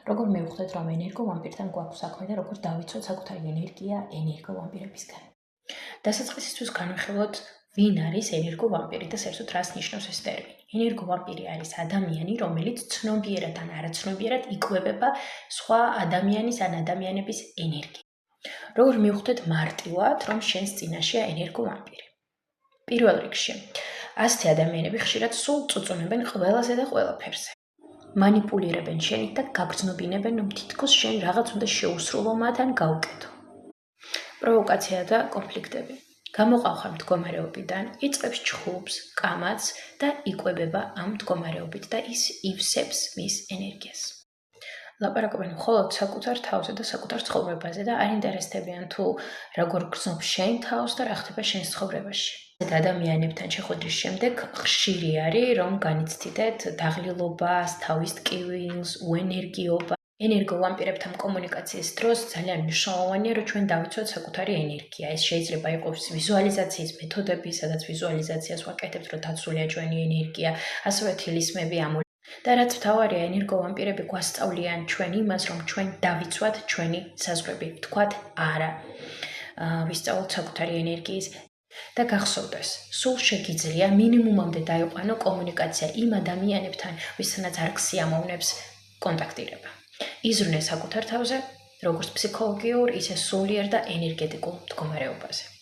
როგორ მივხვდეთ, რომ ენერგოვამპირთან გვაქვს საქმე და როგორ დავიცვათ საკუთარი ენერგია ენერგოვამპირებისგან. დასაწყისისთვის განვიხილოთ, ვინ არის ენერგოვამპირი და საერთოდ რას ნიშნავს ეს ტერმინი. ენერგოვამპირი არის ადამიანი, რომელიც ცნობიერად ან არაცნობიერად იკვებება სხვა ადამიანის ან ადამიანების ენერგიით. როგორ მივხვდეთ მარტივად, რომ შენს წინაშეა ენერგოვამპირი. პირველ რიგში, ასეთი ადამიანები ხშირად სულ წუწუნებენ ყველაზე და ყველაფერზე. მანიპულირებენ შენით და გაგრძნობინებენ, რომ თითქოს შენ რაღაც უნდა შეუსრულო მათ ან გაუკეთო. პროვოკაცია და კონფლიქტები. გამოყავხარ მდგომარეობიდან, იწყებს ჩხუბს, კამათს და იკვებება ამ მდგომარეობით და ის ივსებს მის ენერგიას. ლაპარაკობენ მხოლოდ საკუთარ თავზე და საკუთარ ცხოვრებაზე და არ ინტერესდებიან თუ როგორ გრძნობ შენ თავს და რა ხდება შენს ცხოვრებაში. ეს ადამიანებთან შეხვედრის შემდეგ ხშირი არის, რომ განიცდიდეთ დაღლილობას, თავის ტკივილს, უენერგიობას. ენერგოვამპირებთან კომუნიკაციის დროს ძალიან მნიშვნელოვანია, რომ ჩვენ დავიცვათ საკუთარი ენერგია. ეს შეიძლება იყოს ვიზუალიზაციის მეთოდები, სადაც ვიზუალიზაციას ვაკეთებთ, რომ დაცულია ჩვენი ენერგია, ასევე თილისმები ამოვლი. და რაც მთავარია, ენერგოვამპირები გვასწავლიან ჩვენ იმას, რომ ჩვენ დავიცვათ ჩვენი საზღვრები, ვთქვათ არა. ვისწავლოთ საკუთარი ენერგიის და გახსოვდეს, სულ შეგიძლია მინიმუმამდე დაიყვანო კომუნიკაცია იმ ადამიანებთან, ვისთანაც არ გსიამოვნებს კონტაქტირება. იზრუნე საკუთარ თავზე, როგორც ფსიქოლოგიურ, ისე სულიერ და ენერგეტიკულ მდგომარეობაზე.